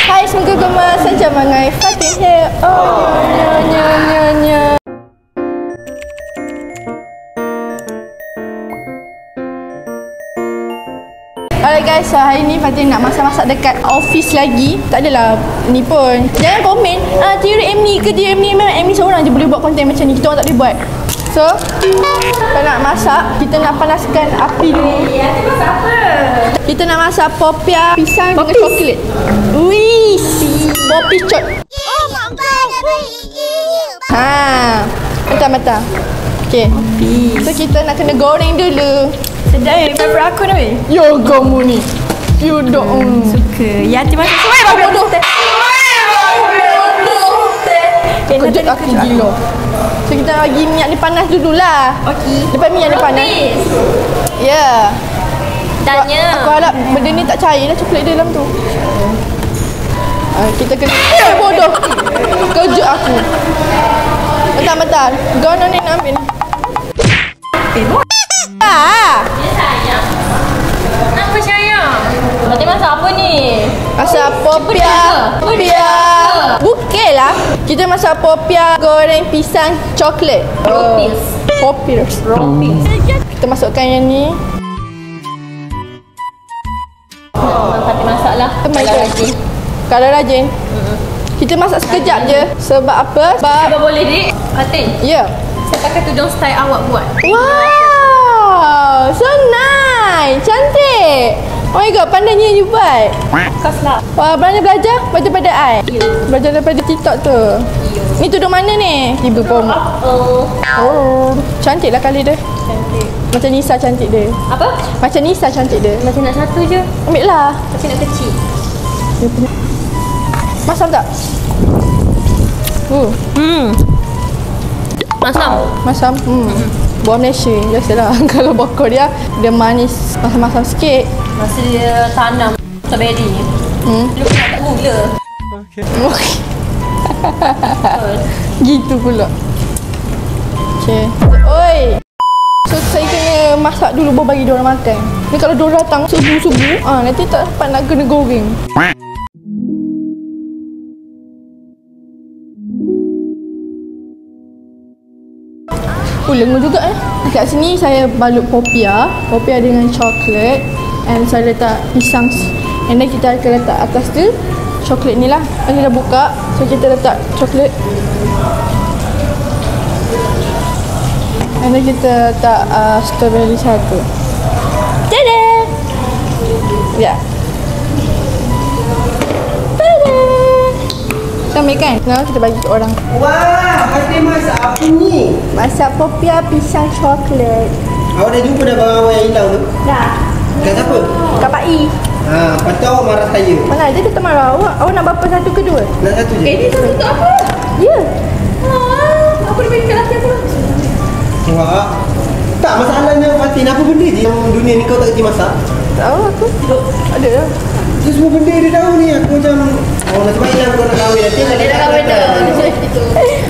Hai, semoga gemar saja mangai Fatin here. Oh, nya. Alright guys, so hari ni Fatin nak masak-masak dekat office lagi. Tak adalah ni pun. Jangan komen, tiru Emily ke dia Emily. Memang Emily seorang je boleh buat konten macam ni. Kita orang tak boleh buat. So, kita nak masak. Kita nak panaskan api dulu. Masak apa? Kita nak masak popia pisang dengan coklat. Wih, popi cot. Mentah-mentah. Okay. So, kita nak kena goreng dulu. Sedap favorite aku ni. Yo, kamu ni. You dong. Suka. Ya, hati masak. Woi, bodoh. Kejut aku gila. So kita bagi minyak ni panas dululah. Okey. Lepas minyak ni panas. Ya. Tanya. Aku harap benda ni tak cair lah coklat dia dalam tu. Kita kena bodoh. Kejut aku. Bentar. Gono ni nak ambil ni. Apa sayang? Nanti masak apa ni? Masak popia. Bukanlah. Kita masak popia goreng pisang coklat. Popis. Kita masukkan yang ni. Nanti masak lah. Kalau rajin. Kita masak sekejap je. Sebab apa? Sebab boleh dik. Fatin. Ya. Saya pakai tudung style awak buat. Wow, so nice, cantik. Oh my god, pandainya you buat. Kau lah. Wah, belajar pada I. Belajar daripada TikTok tu. Ni tudung mana ni? Ibu pom. Oh, cantik lah kali dia. Cantik. Macam Nisa cantik dia. Apa? Macam Nisa cantik dia. Macam nak satu je. Ambil lah. Tapi nak kecil. Masam tak? Masam. Buah Malaysia biasalah. Kalau bakar dia manis, masam-masam sikit. Masa dia tanam strawberry ni. Dia tak gula. Okay. Gitu pula. Okay. Oi. So saya kena masak dulu baru bagi diorang makan. Ni kalau diorang datang subuh-subuh, nanti tak dapat nak kena goreng. Lengur juga Kat sini saya balut popia dengan coklat. And saya letak pisang. And then kita akan letak atas tu coklat ni lah. Ini dah buka. So kita letak coklat. And then kita letak strawberry satu. Tada! Ya. Tada! Sampai kan? Nah, kita bagi ke orang. Wah, Fatin masak apa ni? Masak popia pisang coklat. Awak dah jumpa dah barang awak yang hilang tu? Dah. Kat siapa? Kak Pak I. Lepas tu awak marah saya. Mana ada kita marah awak? Awak nak berapa satu ke dua? Nak satu je? Ini satu untuk apa? Ya. Aku dah bagi kat laki aku. Wah. Tak, masalahnya Fatin, apa benda je yang dunia ni kau tak kerti masak? Tahu aku. Ada lah. Dia semua benda dia tahu ni. Aku macam nasib baik lah kau nak kahwin nanti. Dia dah kahwin dah.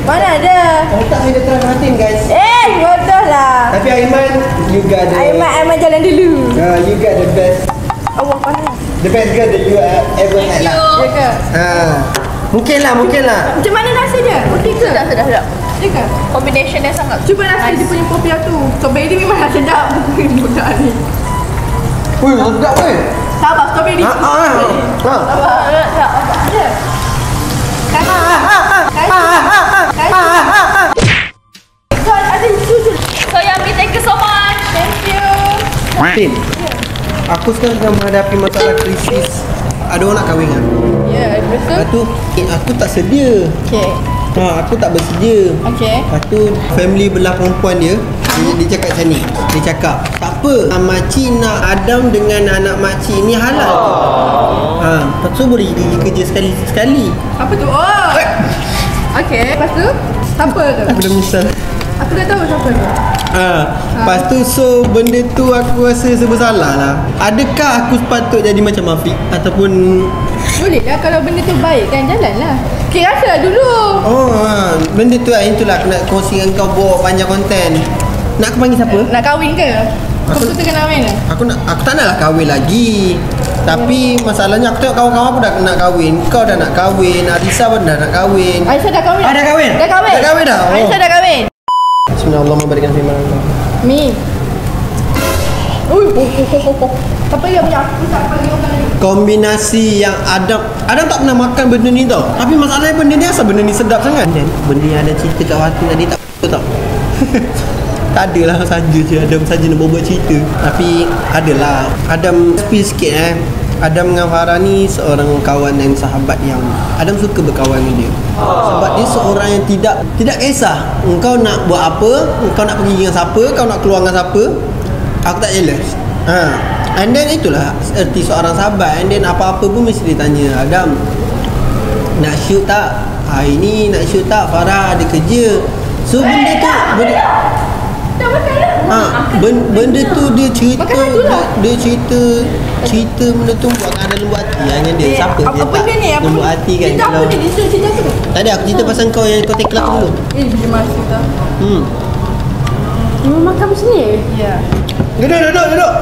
Mana ada? Tak saya dah try Fatin guys. Bodoh lah. Tapi Aiman, you got the... Aiman jalan dulu. You got the best. Awak panas. The best girl that you ever had lah. Ya ke? Mungkin lah. Macam mana rasa dia? Okey ke? Sedap. Ya ke? Combination dia sangat. Cuba rasa dia punya popia tu. Strawberry memang dah sedap. Budak ni. Wih, sedap weh. Sabar, strawberry. Sabar. Ya. So Yami, thank you so much. Thank you. Fatin, aku sekarang sedang menghadapi masalah krisis. Ada orang nak kahwin kan? Ya, betul. Lepas tu, aku tak sedia. Okey. Aku tak bersedia. Okey. Lepas tu, family belah perempuan dia cakap macam ni. Dia cakap, tak apa, makcik nak Adam dengan anak makcik ni halal ke? Lepas tu boleh pergi kerja sekali-sekali. Apa tu? Oh. Okey. Lepas tu, siapa tu? Aku dah menyesal. Aku dah tahu siapa tu. Lepas tu, so benda tu aku rasa bersalah lah. Adakah aku sepatut jadi macam Afiq? Ataupun... Boleh lah kalau benda tu baik kan, jalan lah. Okay, rasa lah dulu. Benda tu lah, itulah aku nak kongsi dengan kau bawa panjang konten. Nak aku panggil siapa? Nak kahwin ke? Kau betul kena kahwin ke? Aku tak naklah kahwin lagi. Tapi masalahnya aku tengok kawan-kawan aku dah nak kahwin. Kau dah nak kahwin, Arisa pun dah nak kahwin. Aisyah dah kahwin. Dah kahwin? Dah kahwin. Dah kahwin dah? Aisyah dah kahwin. Bismillahirrahmanirrahim. Berikan firman Allah. Mi. Ui, apa yang punya aku tak panggil orang ni? Kombinasi yang Adam tak pernah makan benda ni tau. Tapi masalahnya benda ni asal benda ni sedap sangat. Dan benda yang ada cerita kat hati tadi tak apa tau. Tak adalah saja je Adam saja nak buat cerita. Tapi adalah Adam spill sikit Adam dengan Farah ni seorang kawan dan sahabat yang Adam suka berkawan dengan dia. Sebab dia seorang yang tidak kisah engkau nak buat apa, engkau nak pergi dengan siapa, kau nak keluar dengan siapa, aku tak jealous. And then itulah erti seorang sahabat. And then apa-apa pun mesti dia tanya, Adam nak shoot tak? Hari ni nak shoot tak? Farah ada kerja. So benda tu benda tu dia cerita benda tu buat ada lembut hati dengan dia. Siapa dia tak lembut hati kan? Cerita apa ni? Cerita apa tu? Tak ada, aku cerita pasal kau yang kau take club tu dulu. Bila masa tu? Memang makan macam ni? Ya. Duduk.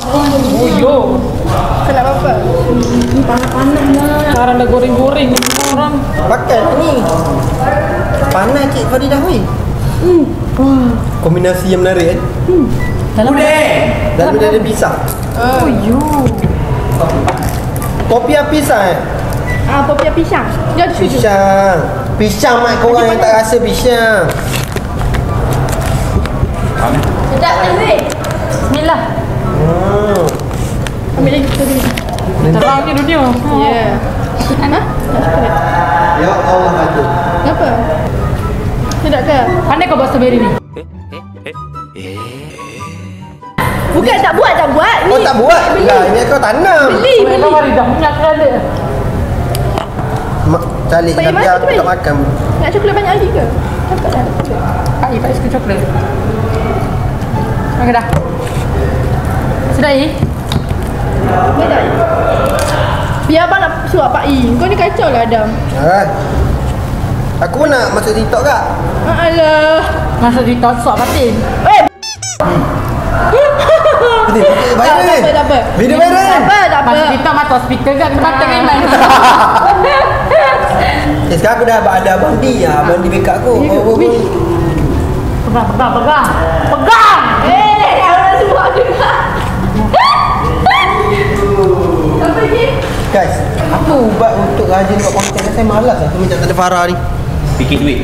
Oh yo. Kelab apa? Ni panas-panas lah. Sekarang dah goreng-goreng ni semua orang. Makan ni. Panas Cik Faridah weh. Kombinasi yang menarik kan? Dalam Dalam dia ada pisang. Oh yo. Kopi apa pisang Popiah pisang. Dia ada susu. Pisang mak korang yang tak rasa pisang. Sedap kan weh? Bismillah. Ambil lagi kita dulu. Terang ni dunia. Ya. Ya Allah betul. Kenapa? Sedap ke? Pandai kau buat strawberry ni? Bukan tak buat ni. Kau tak buat? Lah ini kau tanam. Beli. Kau mari dah punya kerala. Calik Baik, tapi mana aku tu, tak baik? makan. Nak coklat banyak lagi ke? Cakap dah. Pak suka coklat. Okey dah. Sudah Sedap. Biar abang nak suap Pak I. Kau ni kacau lah Adam. Aku pun nak masuk TikTok kak. Alah. Masa di suap batin. Viral. Tak apa. Video viral. Tak apa. Masa kita mata speaker kan kena mata kan. Sekarang aku dah ada Abang D. Abang D backup aku. Pegang. Jangan suap juga. Apa ni? Guys, apa ubat untuk rajin buat konten? Saya malas lah semenjak tak ada Farah ni. Fikir duit.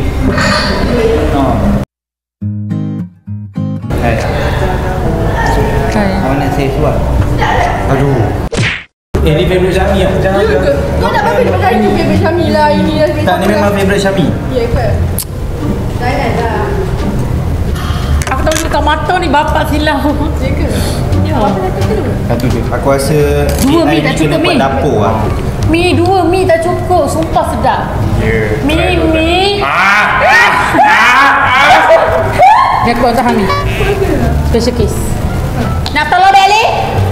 Awak nak saya suap? Aduh. Ni favourite Syami lah. Jangan. Kau nak bagi pasal itu favorite Syami lah. Ini lah Tak, ni memang favourite Syami. Ya ke? Janganlah. Aku tahu dekat mata ni bapak silau. Ya ke? Apa nak cerita dulu? Satu je. Aku rasa Dua AI mi tak ni cukup, kena buat Mi. dapur lah. Mi 2 mi tak cukup. Sumpah sedap. Mi. Dia kuat tahan ni. Special case. Nak telur beli?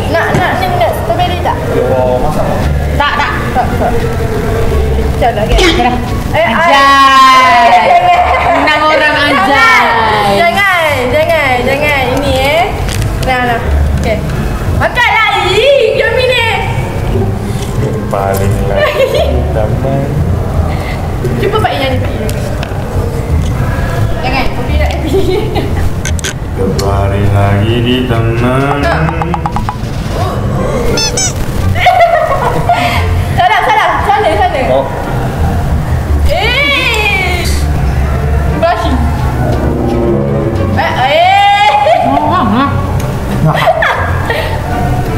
Nak strawberry tak? Tak. Macam lah kan? Dah. Ajai. Menang orang ajai. Jangan. Ini Nah. Okay. Makan lah. Jom ni. Paling lagi taman. Cuba Pak Ian ni. Jangan. Kopi nak happy. Kembali lagi di taman. Salah. Sana. Oh. Blushing.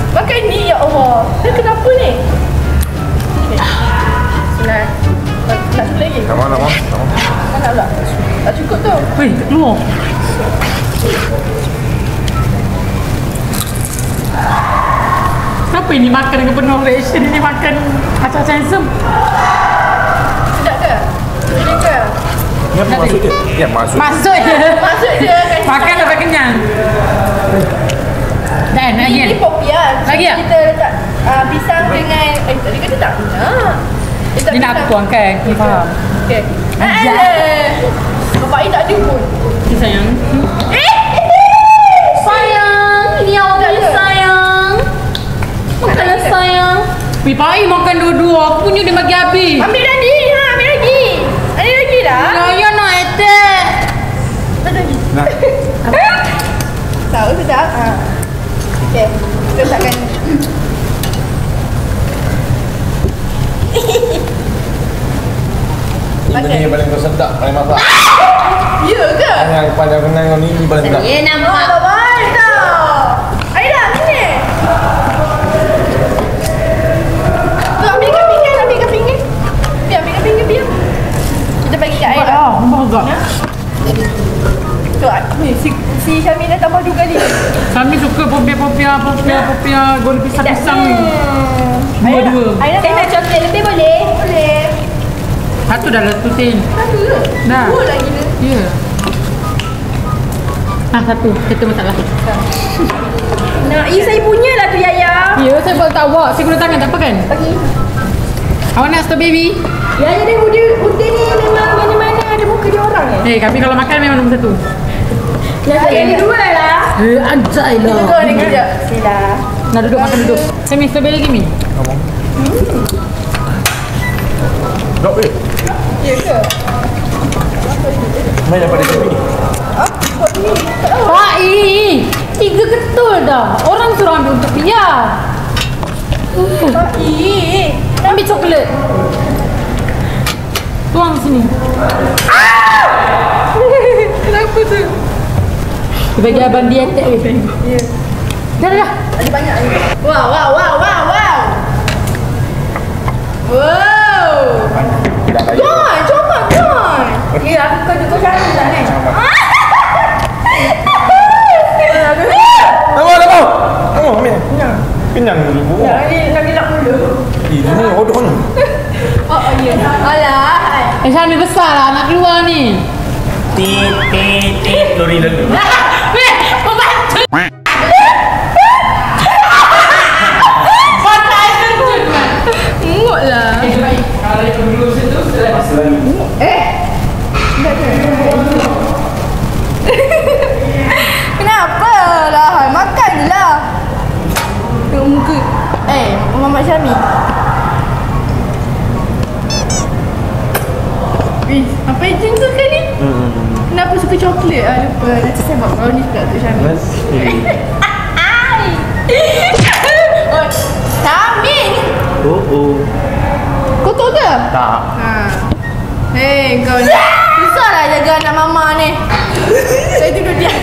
Makan ni ya Allah. Dia kenapa ni? Okay. Nak satu lagi? Tak mana, Mak? Mana pula? Tak cukup tu. Weh, keluar. Kenapa ini makan dengan penuh reaction? Ini makan acah-acah handsome. Sedap ke? Boleh ke? Ni apa maksud dia? Ya, maksud. Maksud je. Maksud dia kan. Makan sampai kenyang. Dan lagi Ini popiah. Lagi tak? Kita letak pisang dengan tadi kata tak nak. Dia nak aku tuangkan. Aku faham. Okey. Bapak I tak ada pun. Okay, sayang. Sayang. Sayang. Ini awak Tak ada. sayang. Makanlah sayang. Wih, Pai makan dua-dua. Aku punya dia bagi habis. Ambil lagi. Ambil lagi. Ada lagi dah. Ya, nak etek. Ada lagi. Nak. Tahu sedap. Okey. Kita letakkan. Ini benda yang paling kau sedap, paling masak. Ya ke? Yang panjang kenal kau ni paling sedap. Saya nampak. Baik tau. Aida, sini. Tu ambilkan pinggan. Biar ambilkan pinggan, biar. Kita bagi kat Aida. Nampak agak. Tu, ni si Syamil dah tambah 2 kali. Kami suka popia goreng pisang-pisang ni. Dua-dua. Aida, saya nak coklat lebih boleh? Boleh. Satu dah lah tu Tin. Satu ke? Dah. 2 lagi ke? Ya. Satu. Kita masalah. Nak, saya punya lah tu Yaya. Ya, saya boleh tak bawa. Saya guna tangan tak apa kan? Bagi. Awak nak strawberry? Yaya ni udah ni memang mana-mana ada muka dia orang ni. Kami kalau makan memang nombor 1. Yaya ni 2 lah. Anjay Duduk ni kejap. Sila. Nak duduk makan duduk. Saya minta strawberry lagi Mi. Dok weh. Ya ke? Main dapat dia ni. Buat ni. Tak tahu. Pai, 3 ketul dah. Orang suruh ambil untuk Pia. Ambil coklat. Tuang sini. Kenapa tu? Dia bagi abang dia attack weh. Ya. Dah. Ada banyak ni. Wow. Dah kaya. Coba. Ya, aku kau juga cari tak ni? Tengok, ambil. Kenyang dulu. Ya, ni lagi nak mula. Ini odok ni. Oh, ya. Alah. Syamil besar lah nak keluar ni. Tit. Lori lalu. Weh, pembantu. Mungut lah. Kalau ikut dulu situ, Kenapa lah? Makan je lah. Tengok muka. Muhammad Syamil. Apa yang tu kan ni? Kenapa suka coklat? Lupa. Nanti saya buat brownies pula untuk Syamil. Oh, Syamil! Kotor ke? Tak. Hei, kau ni. Susahlah jaga anak mama ni. Saya tidur diam.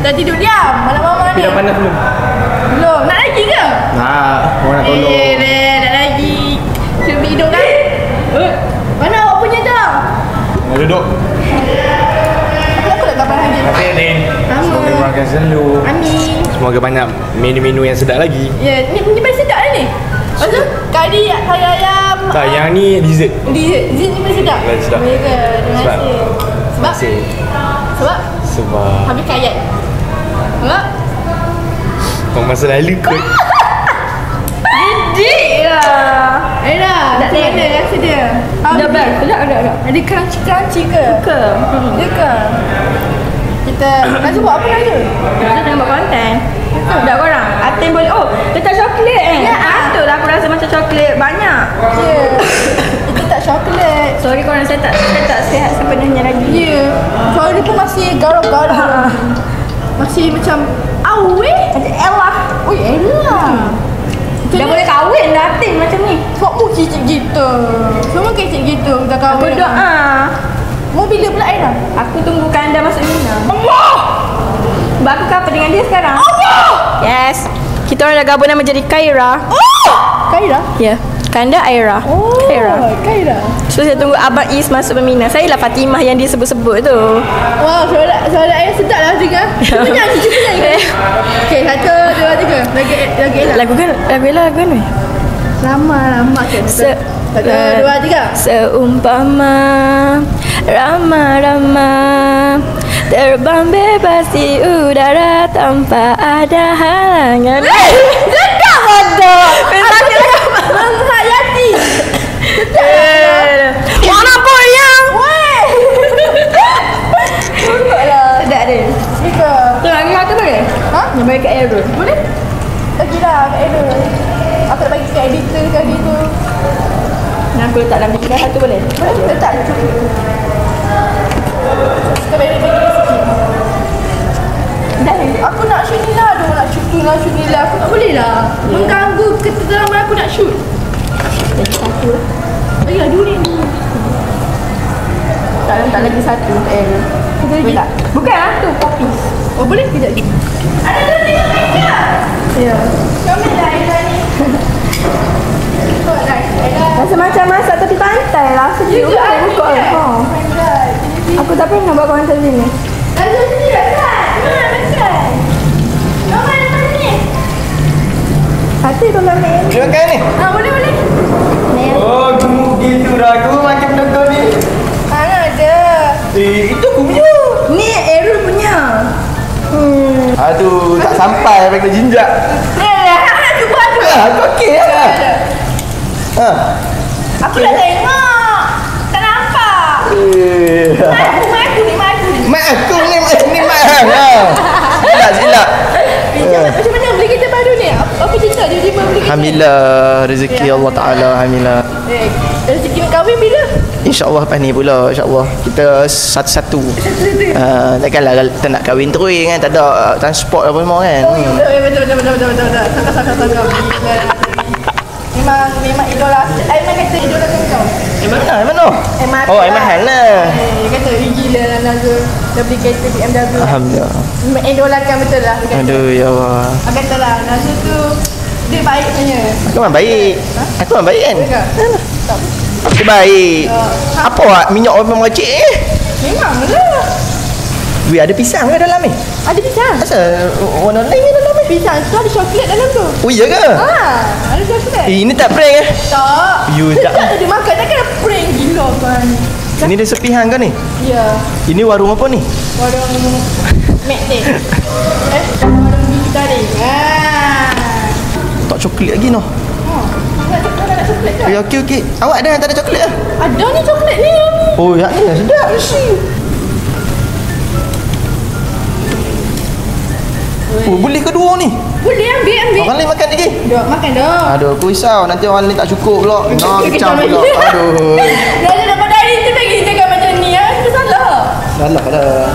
Dah tidur diam. Anak mama ni. Dah panas belum? Belum. Nak lagi ke? Nak. Orang nak tolong. Nak lagi. Cuba hidup kan? Mana awak punya dah? Nak duduk. Kenapa tak kapan lagi? Nanti Rin. Sama. Semoga makan selalu. Amin. Semoga banyak menu-menu yang sedap lagi. Ya, ni paling sedap dah ni. Lepas tu, kari ayam. Tak, yang ni dessert. Dessert ni paling sedap. Paling sedap. Ya ke? Terima Sebab? kasih. Sebab? Sebab? Sebab Habis kayat. Sebab? kau masa lalu kot. Gede lah. Dah mana rasa dia? Dah best. Sedap. Ada crunchy ke? Ya ke? Kita nak buat apa lagi? Kita tengah buat konten. Sekejap korang. Atin boleh. Oh, letak coklat Ya. Betul lah aku rasa macam coklat banyak. Ya. Kita tak coklat. Sorry korang, saya tak sihat sepenuhnya lagi. Ya. Suara dia pun masih garau-garau. Masih macam awet. Macam Ella. Oh, elah. Dah boleh kahwin dah Atin macam ni. Sebabmu kecil gitu. Semua kecil gitu. Dah Aku kahwin. doa. Mau bila pula Aira? Aku tunggu Kanda masuk Mina. Allah! Sebab aku couple dengan dia sekarang. Allah! Yes. Kita orang dah gabung nama jadi Kaira. Oh! Kaira? Ya. Kanda Aira. Oh, Kaira. So saya tunggu Abang Is masuk Mina. Saya lah Fatimah yang dia sebut-sebut tu. Wah, suara Aira sedap lah dengar. Cuba nyanyi. Okay, 1, 2, 3. Lagi Ella. Lagu Ella lagu ni. Lama ke? 1, 2, 3. Seumpama Rama-rama terbang bebas di udara tanpa ada halangan. Sedap bodoh. Menghayati. Sedap. Warna boyang. Weh. Tunggulah. Sedap dia. Ika. Tengok lagi satu boleh? Ha? Yang bagi kat Aero. Boleh? Bagilah kat Aero. aku letak dalam bikinan satu boleh? Boleh letak coklat. Kita bagi sikit. Dah, aku nak shoot ni lah. Aduh, nak shoot ni lah. Aku tak boleh lah. Mengganggu ketenteraman aku nak shoot. Lagi satu lah. Lagi lah, dua ni. Tak lagi satu untuk error. Boleh tak? Bukan lah, tu popis. Oh, boleh? Kejap lagi. Ada tu tengok meja. Ya. Komen dah Ella ni. Rasa macam masak tepi pantai lah. Sejuk kan buka lah. Aku tak pernah buat kawan macam sini. Rasa sini rakan. Mana rakan? Kawan macam ni. Hati tu lah ni. Dia makan ni? Boleh. Oh, gemuk gitu dah. Aku makan benda ni. Mana ada? Itu aku punya. Ni Errol punya. Aduh, tak sampai pakai jinjak. Aku nak cuba tu. Aku okey lah. Aku dah tengok. Tak nampak. Mak aku ni. Mak aku ni mak hang. Silap. Macam mana beli kereta baru ni? Apa cerita dia beli kereta? Alhamdulillah rezeki Allah Ta'ala. Alhamdulillah. Rezeki nak kahwin bila? InsyaAllah lepas ni pula. InsyaAllah kita satu-satu. Takkanlah kita nak kahwin terus kan. Tak ada transport apa semua kan. Betul. Sangka. Memang idola. Aiman kata idola kau. Mana? Oh, Aiman lah. Dia kata gila lah Nazul. Dah beli kereta BMW. Alhamdulillah. Idolakan betul lah. Aduh ya Allah. Dia kata lah Nazul tu dia baik sebenarnya. Aku memang baik. Aku memang baik kan. Tak. Aku baik. Apa awak minyak orang meracik Memang lah. Weh, ada pisang ke dalam ni? Ada pisang. Asal warna lain ke dalam ni? Pisang tu ada coklat dalam tu. Oh iya ke? Ada coklat. Ini tak prank Tak. You tak. Sedap dia makan. Takkan ada prank gila kan. Ini dia sepihan ke ni? Ya. Ini warung apa ni? Warung McD. Warung vegetarian. Tak coklat lagi noh. Nak coklat ke? Ya okey. Awak ada yang tak ada coklat lah? Ada ni coklat ni. Oh, yang ni sedap. Oh, boleh kedua ni. Boleh ambil. Orang lain makan lagi. Dok, makan dok. Aduh, aku risau nanti orang lain tak cukup pula. Nah, kecam pula. Aduh. Dah ada dapat dari tu lagi cakap macam ni ya. Itu salah. Salah dah.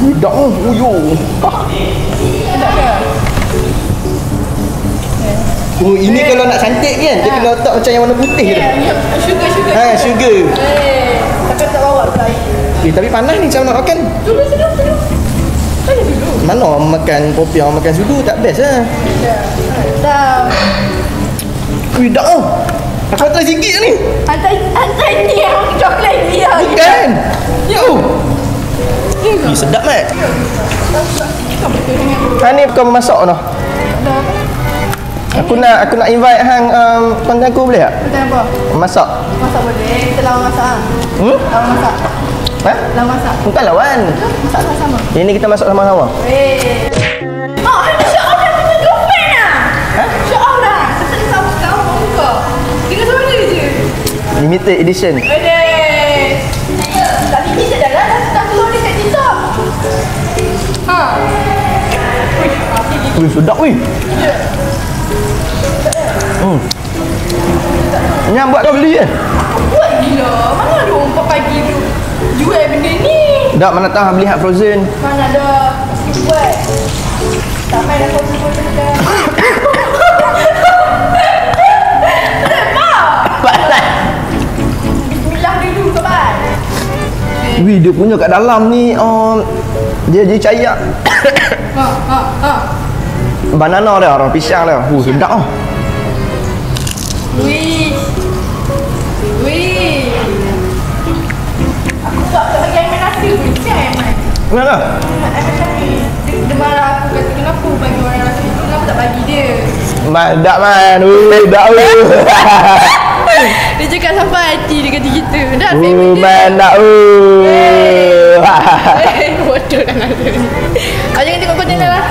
Budak oh, uyo. Oh, ini kalau nak cantik kan, dia kena letak macam yang warna putih tu. Sugar. Sugar. Takkan tak bawa pula air. Tapi panas ni macam nak makan. Dulu. Tanya dulu. Mana orang makan kopi, orang makan sudu tak best lah. Dah. Budak oh. Aku hantar sikit ni. Hantar ni yang coklat dia. Bukan. Yo. Ni sedap mat. Ni kau masak noh. Aku nak invite hang konten aku boleh tak? Konten apa? Masak. Masak boleh. Kita lawan masak ah. Lawan masak. Ha? Lawan masak. Bukan lawan. Masak sama-sama. Ini kita masak sama-sama. Oh, ada Syah dah punya girlfriend lah. Ha? Syah dah. Kita ni sama kau muka. Tinggal sama dia je. Limited edition. Boleh. Tak limited dah lah. Dah keluar dekat TikTok. Wih, sedap wih. Yang buat kau beli je? Buat gila. Mana ada orang pagi tu jual benda ni. Tak, mana tahu beli hak frozen. Mana ada. Buat. Tak main dah foto-foto dah. Bismillah dulu sobat. Wih, dia punya kat dalam ni dia cair. Banana dah, orang pisang dah. Sedap ah. Wih. Aku tak bagian main nasi pun. Siapa yang main? Kenapa? Dia marah aku kata kenapa bagi orang nasi tu, kenapa tak bagi dia? Tak man. Tak Dia cakap sampai hati dia kata gitu. Dah man tak. Bodoh lah Nazul ni. Jangan tengok konten lah.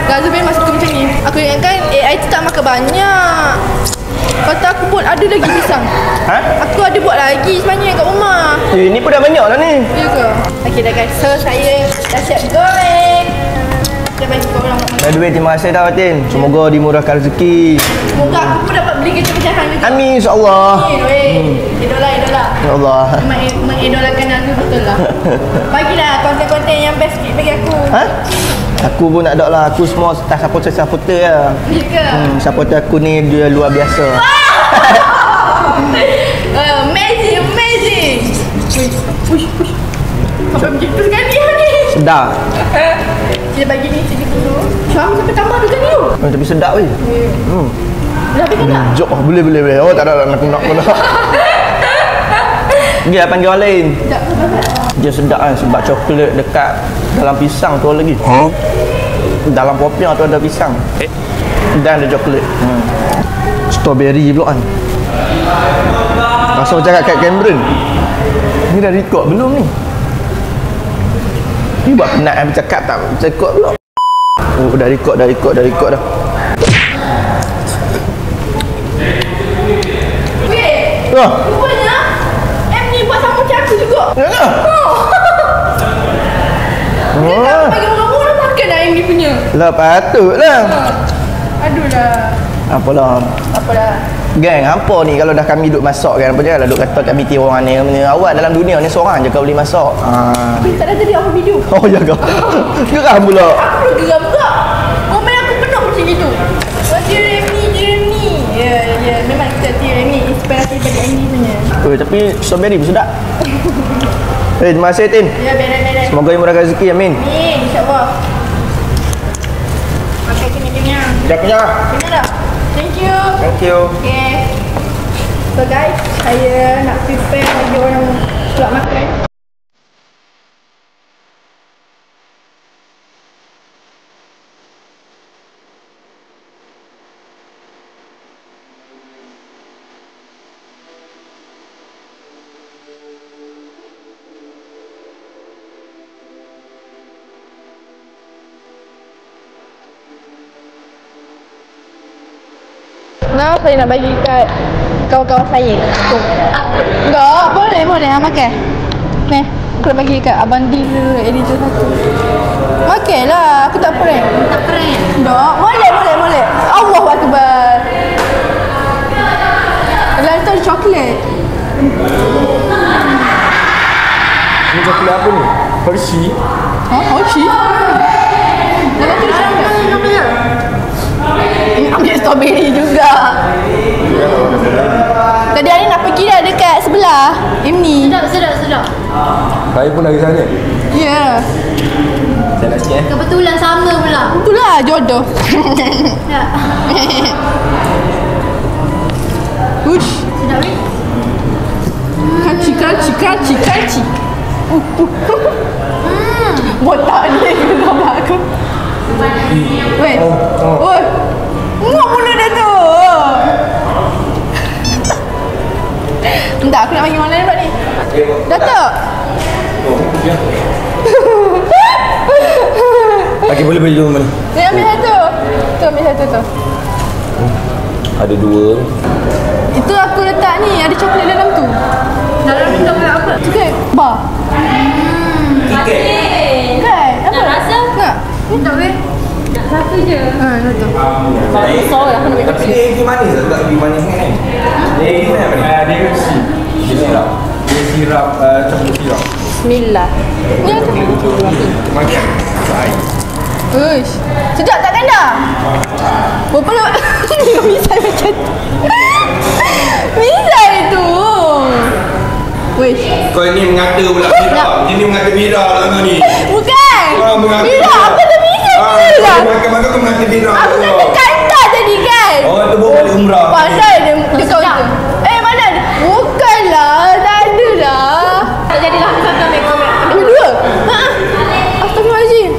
Nazul memang suka macam ni. Aku ingatkan AI tu tak makan banyak. Kata aku buat ada lagi pisang. Ha? Aku ada buat lagi sebenarnya kat rumah. Ni pun dah banyak dah ni. Ya ke? Okay dah guys. So saya dah siap goreng. Kita bagi kat orang. By the way, terima kasih dah Fatin. Semoga dimurahkan rezeki. Semoga aku pun dapat beli kerja pecahan juga. Amin insya-Allah. Amin weh. Idola. Ya Allah. Memang mengidolakan aku betul lah. Bagilah konten-konten yang best sikit bagi aku. Ha? Aku pun tak ada lah. Aku semua supporter ya. Ya ke? Supporter aku ni dia luar biasa. Amazing. Push. Sampai begitu sekali ni. Sedap. Kita bagi ni sedikit dulu. Suami sampai tambah juga ni. Tapi sedap weh. Dah habis tak? Jok. Boleh. Oh tak ada nak pula. Dia panggil orang lain. Dia sedap kan sebab coklat dekat dalam pisang tu lagi. Dalam popiah tu ada pisang. Dan ada coklat. Strawberry pula kan. Rasa macam kat Cameron. Ni dah record belum ni? Ni buat penat kan bercakap tak record pula. Oh dah record dah. Weh. Wah. Rupanya M ni buat sama macam aku juga. Ya ke? Dia tak bagi orang-orang makan dah M ni punya. Lah patutlah. Aduh lah. Apalah. Gang, hampa ni kalau dah kami duduk masak kan, apa janganlah duduk kata kat BT orang ni. Awak dalam dunia ni seorang je kau boleh masak. Tapi tak ada tadi aku video. Oh ya kau. Geram pula. Aku geram pula. Komen aku penuh macam gitu. Tiram ni. Ya, memang kita tiram ni inspirasi bagi Andy punya. Tapi strawberry pun sedap. Terima kasih Tin. Ya, beres. Semoga dimurahkan rezeki, amin. Amin, insya-Allah. Makan kenyang-kenyang. Kenyang. Kenyang dah. Thank you. Okay. So guys, saya nak prepare bagi orang pulak makan. Now saya nak bagi kat kawan-kawan saya. Enggak, boleh makan. Ni, aku nak bagi kat abang D dulu, editor satu. Makanlah, aku tak prank. Tak prank? Tak, boleh. Allahu Akbar. Lantar coklat. Ini coklat apa ni? Hershey. Hershey? Lantar coklat. Ambil strawberry juga. Tadi hari nak pergi dah dekat sebelah Imni. Sedap. Saya pun dari sana. Ya. Saya nak sikit Kebetulan sama pula. Itulah jodoh. Ya. Ush. Sedap ni. Kaci. Botak ni gambar aku. Weh. Oi. Ngok mulut dia tu. Bentar, aku nak bagi orang lain pula ni. Datuk. Okey, boleh beli dulu mana? Ni ambil satu. Tu ambil satu tu. Ada dua. Itu aku letak ni, ada coklat dalam tu. Dalam ni coklat apa? Coklat bar. Kan? Apa? Nak rasa? Nak? Ni tak weh. Satu je. Satu. Besar lah aku nak bagi Tapi dia egg manis tak? Egg manis kan? Egg ni apa ni? Dia egg Dia sirap. Dia sirap, campur sirap. Bismillah. Ni apa? Makan. Baik. Uish. Sedap tak ganda? Berapa ni misal macam tu. Misal tu. Wish. Kau ini mengata pula Mira. Ini mengata Mira lah kau ni. Bukan. Mengata Mira, apa tu misal lah. Makan-makan kau mengata Mira. Aku kata kanta tadi kan. Oh, tu bawa balik umrah. Pasal dia kau tu. Mana ada? Bukanlah, tak ada lah. Tak jadilah aku satu ambil kau. Dua. Astagfirullahaladzim.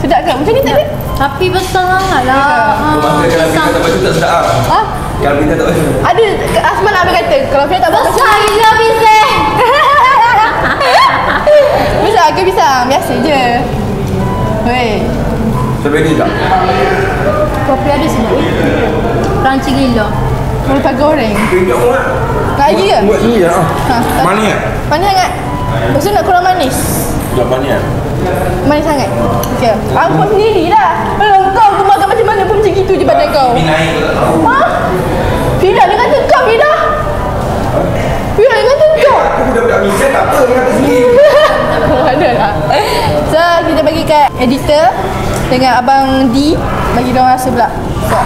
Sedap ke? Macam ni tadi? Tapi besar sangat lah. Kau makan kalau kita tak baca tak sedap. Ha? Kalau kita tak baca. Ada Asman Abi kata kalau Fia tak baca Besar gila pisang. bisa ke pisang biasa je. Weh. Strawberry tak? Kopi ada sedap. Crunchy gila. Kalau tak goreng. Tunjuk muat. Nak lagi ke? Buat sini je. Ha. Manis kan? Panas sangat. Lepas tu nak kurang manis. Jawapannya. Manis sangat. Okay. Aku sendiri lah. Kalau kau aku makan macam mana pun macam gitu je badan kau. Naik ke tak tahu. Ha? Fida dia kata kau Fida. Fida dia kata kau. Aku budak-budak misal tak apa. Dia kata sendiri. Ada lah. So kita bagi kat editor dengan Abang D. Bagi dia orang rasa pula. So.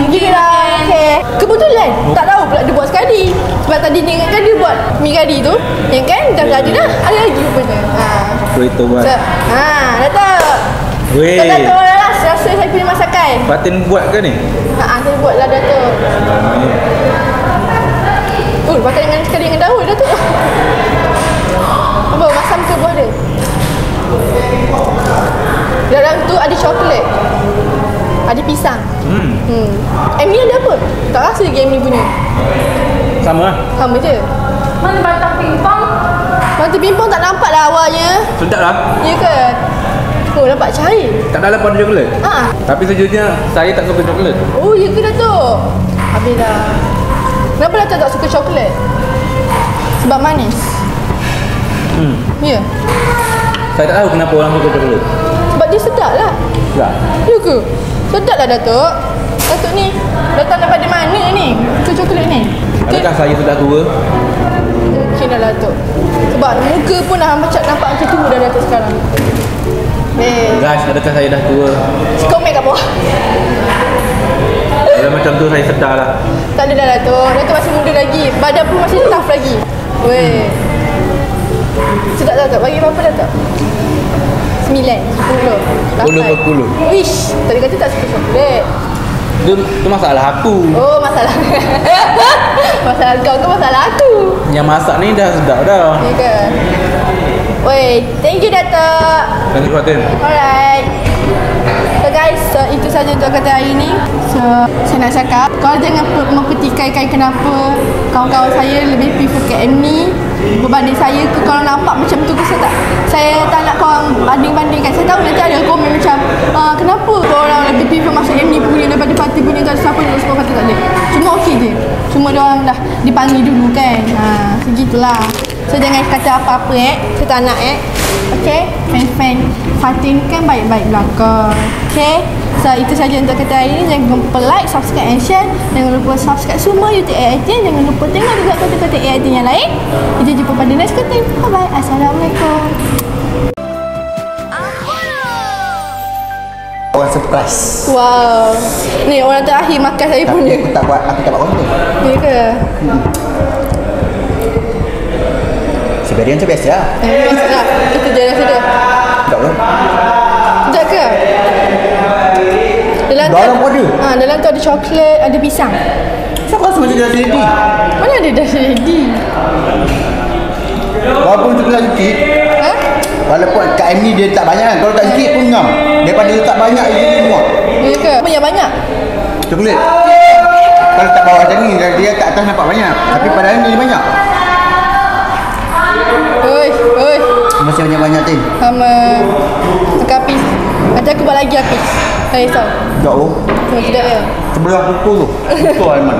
Gila. Okay. Kebetulan tak tahu pula dia buat sekali. Sebab tadi dia ingatkan dia buat mi kari tu. Yang kan dah ada dah. Ada lagi rupanya. Apa itu buat? So, dah tahu. Weh. Kau dah tahu lah rasa saya punya masakan. Fatin buat ke ni? Saya buat lah Datuk. Makan dengan sekali dengan daun Datuk. Apa masam ke buah dia? Dalam tu ada coklat. Ada pisang. M ni ada apa? Tak rasa lagi M ni punya. Sama lah. Sama je. Mana batang pingpong? Mata pimpong tak nampak lah awalnya. Sedap lah. Ya ke? Oh nampak cair. Tak dalam pada coklat. Tapi sejujurnya saya tak suka coklat. Oh ya ke Datuk? Habis dah. Kenapa Datuk tak suka coklat? Sebab manis. Ya. Saya tak tahu kenapa orang suka coklat. Sebab dia sedap lah. Tak. Ya ke? Sedap lah Datuk. Datuk ni datang daripada mana ni? Ke coklat ni? Adakah saya sudah tua? Mungkin dah Datuk. Sebab muka pun dah macam nampak macam tua dah Datuk sekarang. Guys, adakah saya dah tua? Komen kat bawah. Kalau macam tu saya sedar lah. Tak ada dah Datuk. Datuk masih muda lagi. Badan pun masih tough lagi. Weh. Sedap Datuk. Bagi berapa Datuk? 9, 10, 8. 10. Wish. Tadi kata tak suka coklat. Itu masalah aku. Oh masalah. Masalah kau ke masalah aku? Yang masak ni dah sedap dah. Ya ke? Weh, thank you Datuk. Thank you Fatin. Alright. So guys, itu saja untuk kata hari ni. So, saya nak cakap, kau jangan mempertikaikan kenapa kawan-kawan saya lebih prefer KM ni berbanding saya ke. Kalau nampak macam tu ke saya tak nak korang banding-bandingkan. Saya tahu nanti ada komen macam kenapa korang lebih prefer masuk M ni punya daripada Fatih punya, tak ada siapa nak suka Fatih tak ada. Cuma okey je. Cuma diorang dah dipanggil dulu kan. Segitulah. So jangan kata apa-apa saya tak nak Okay, fan-fan Fatin kan baik-baik belakang. Okay, so itu saja untuk kata hari ni. Jangan lupa like, subscribe and share. Jangan lupa subscribe semua YouTube AIT. Jangan lupa tengok juga konten-konten AIT yang lain. Kita jumpa pada next konten. Bye-bye. Assalamualaikum. Orang surprise. Wow. Ni orang terakhir makan saya punya. Aku tak buat konten. Ya ke? Seberian macam biasa lah. Biasalah. Kita jalan saja. Tak belum. Sekejap ke? Dalam pun ada? Dalam tu ada coklat, ada pisang. Siapa rasa macam dah ready? Mana ada dah ready? Walaupun coklat sikit, walaupun kat M ni dia tak banyak kan. Kalau tak sikit pun ngam. Daripada dia tak banyak, dia semua. Ya ke? Apa yang banyak? Coklat. Kalau tak bawah macam ni, dia kat atas nampak banyak. Tapi padahal dia banyak. Oi. Masih banyak-banyak Tin. Sama. Makan apis. Nanti aku buat lagi apis. Tak risau. Tak oh. Tidak ya? Sebelah pukul tu. Pukul Aiman.